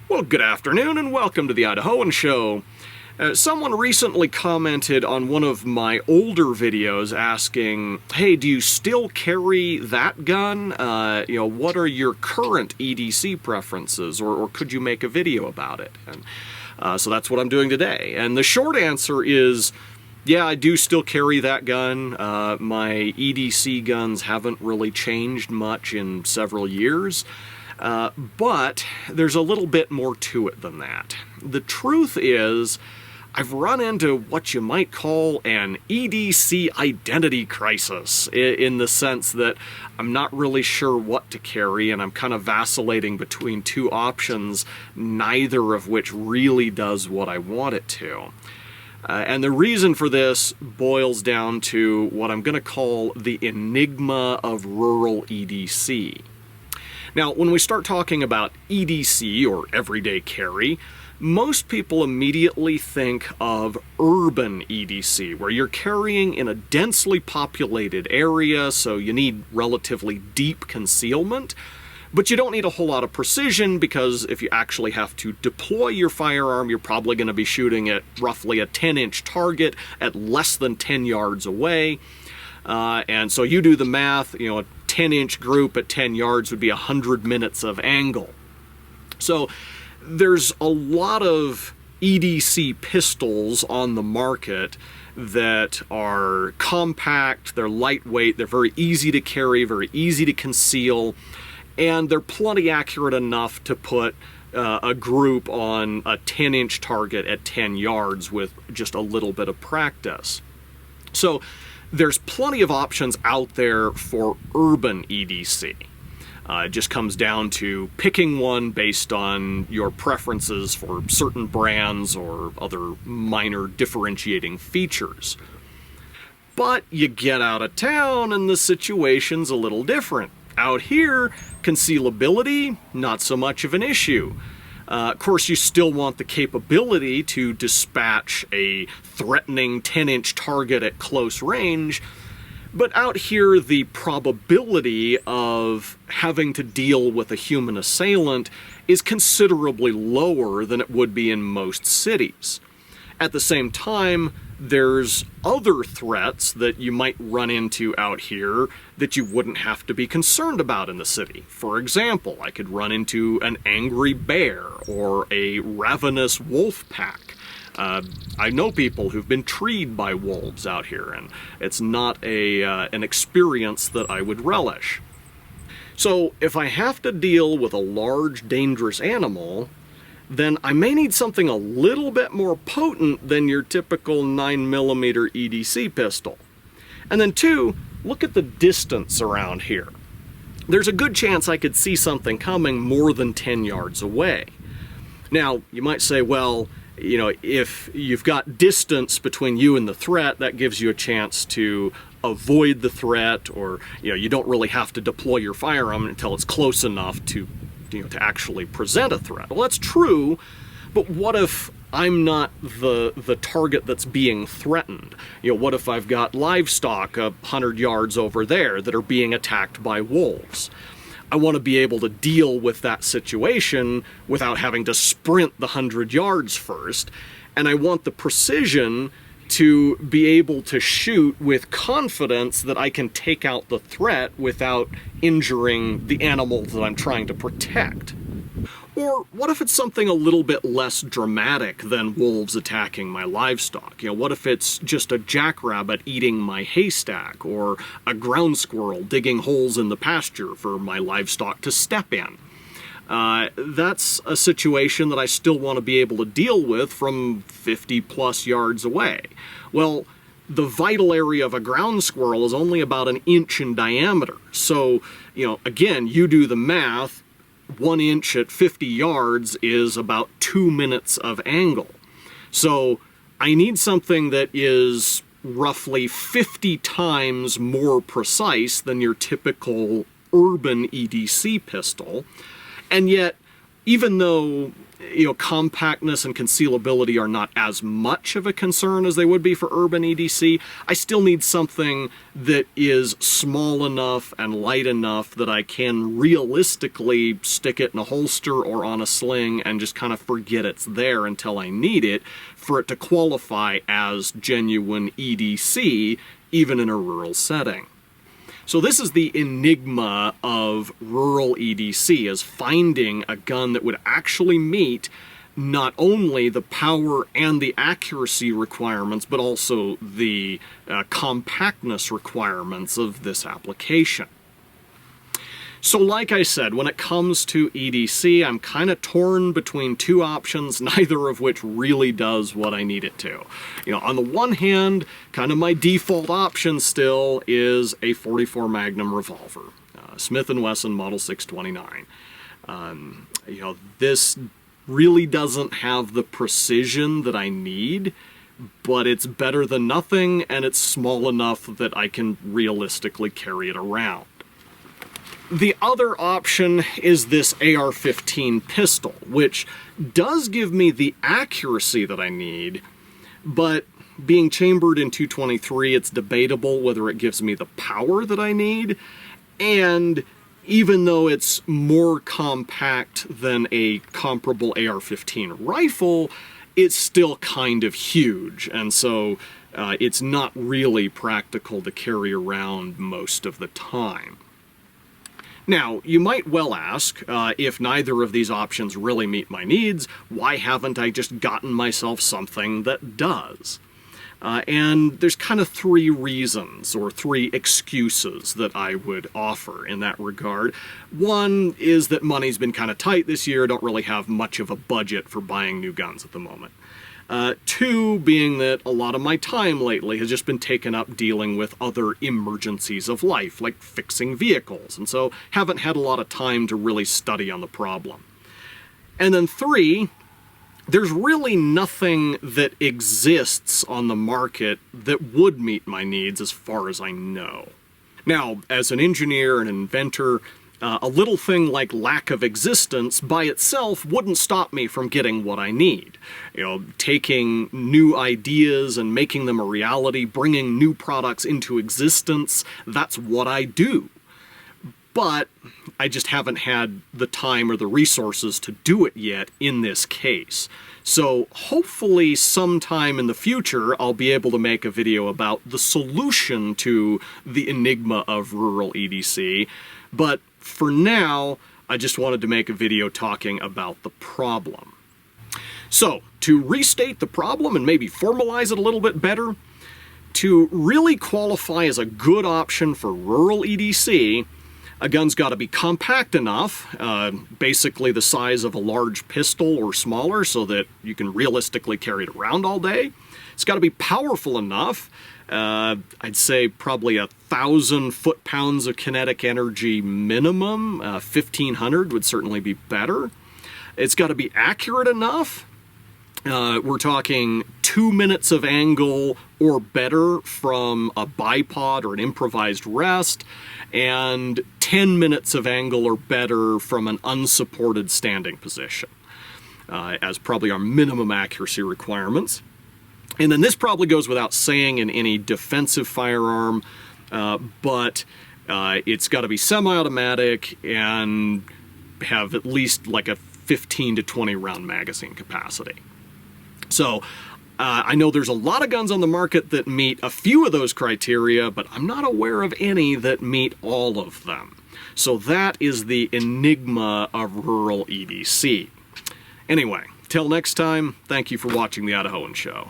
Well, good afternoon and welcome to the Idahoan Show. Someone recently commented on one of my older videos asking, hey, do you still carry that gun? What are your current EDC preferences, or could you make a video about it? And so that's what I'm doing today. And the short answer is, yeah, I do still carry that gun. My EDC guns haven't really changed much in several years. But there's a little bit more to it than that. The truth is, I've run into what you might call an EDC identity crisis, in the sense that I'm not really sure what to carry, and I'm kind of vacillating between two options, neither of which really does what I want it to. And the reason for this boils down to what I'm going to call the Enigma of rural EDC. Now, when we start talking about EDC, or everyday carry, most people immediately think of urban EDC, where you're carrying in a densely populated area, so you need relatively deep concealment, but you don't need a whole lot of precision, because if you actually have to deploy your firearm, you're probably going to be shooting at roughly a 10-inch target at less than 10 yards away. And so you do the math, a 10-inch group at 10 yards would be 100 minutes of angle. So there's a lot of EDC pistols on the market that are compact, they're lightweight, they're very easy to carry, very easy to conceal, and they're plenty accurate enough to put a group on a 10-inch target at 10 yards with just a little bit of practice. So there's plenty of options out there for urban EDC. It just comes down to picking one based on your preferences for certain brands or other minor differentiating features. But you get out of town and the situation's a little different. Out here, concealability, not so much of an issue. Of course, you still want the capability to dispatch a threatening 10-inch target at close range, but out here the probability of having to deal with a human assailant is considerably lower than it would be in most cities. At the same time, there's other threats that you might run into out here that you wouldn't have to be concerned about in the city. For example, I could run into an angry bear or a ravenous wolf pack. I know people who've been treed by wolves out here, and it's not an experience that I would relish. So if I have to deal with a large, dangerous animal, then I may need something a little bit more potent than your typical 9mm EDC pistol. And then two, look at the distance around here. There's a good chance I could see something coming more than 10 yards away. Now, you might say, well, if you've got distance between you and the threat, that gives you a chance to avoid the threat, or you don't really have to deploy your firearm until it's close enough to actually present a threat. Well, that's true, but what if I'm not the target that's being threatened? What if I've got livestock 100 yards over there that are being attacked by wolves? I want to be able to deal with that situation without having to sprint the 100 yards first, and I want the precision to be able to shoot with confidence that I can take out the threat without injuring the animal that I'm trying to protect. Or what if it's something a little bit less dramatic than wolves attacking my livestock? What if it's just a jackrabbit eating my haystack, or a ground squirrel digging holes in the pasture for my livestock to step in? That's a situation that I still want to be able to deal with from 50+ yards away. Well, the vital area of a ground squirrel is only about 1 inch in diameter. So, again, you do the math, 1 inch at 50 yards is about 2 minutes of angle. So I need something that is roughly 50 times more precise than your typical urban EDC pistol. And yet, even though compactness and concealability are not as much of a concern as they would be for urban EDC. I still need something that is small enough and light enough that I can realistically stick it in a holster or on a sling and just kind of forget it's there until I need it for it to qualify as genuine EDC, even in a rural setting. So this is the enigma of rural EDC, is finding a gun that would actually meet not only the power and the accuracy requirements, but also the compactness requirements of this application. So like I said, when it comes to EDC, I'm kind of torn between two options, neither of which really does what I need it to. On the one hand, kind of my default option still is a .44 Magnum revolver, Smith & Wesson Model 629. This really doesn't have the precision that I need, but it's better than nothing, and it's small enough that I can realistically carry it around. The other option is this AR-15 pistol, which does give me the accuracy that I need, but being chambered in .223, it's debatable whether it gives me the power that I need, and even though it's more compact than a comparable AR-15 rifle, it's still kind of huge, and so it's not really practical to carry around most of the time. Now, you might well ask, if neither of these options really meet my needs, why haven't I just gotten myself something that does? And there's kind of three reasons, or three excuses that I would offer in that regard. One is that money's been kind of tight this year, don't really have much of a budget for buying new guns at the moment. Two being that a lot of my time lately has just been taken up dealing with other emergencies of life, like fixing vehicles, and so haven't had a lot of time to really study on the problem. And then three, there's really nothing that exists on the market that would meet my needs as far as I know. Now, as an engineer and inventor, a little thing like lack of existence by itself wouldn't stop me from getting what I need. Taking new ideas and making them a reality, bringing new products into existence, that's what I do. But I just haven't had the time or the resources to do it yet in this case. So hopefully sometime in the future I'll be able to make a video about the solution to the enigma of rural EDC, but for now, I just wanted to make a video talking about the problem. So, to restate the problem and maybe formalize it a little bit better, to really qualify as a good option for rural EDC, a gun's got to be compact enough, basically the size of a large pistol or smaller so that you can realistically carry it around all day. It's got to be powerful enough. I'd say probably 1,000 foot-pounds of kinetic energy minimum. 1,500 would certainly be better. It's got to be accurate enough. We're talking 2 minutes of angle or better from a bipod or an improvised rest, and 10 minutes of angle or better from an unsupported standing position, as probably our minimum accuracy requirements. And then this probably goes without saying in any defensive firearm, but it's got to be semi-automatic and have at least like a 15 to 20 round magazine capacity. So I know there's a lot of guns on the market that meet a few of those criteria, but I'm not aware of any that meet all of them. So that is the enigma of rural EDC. Anyway, till next time, thank you for watching the Idahoan Show.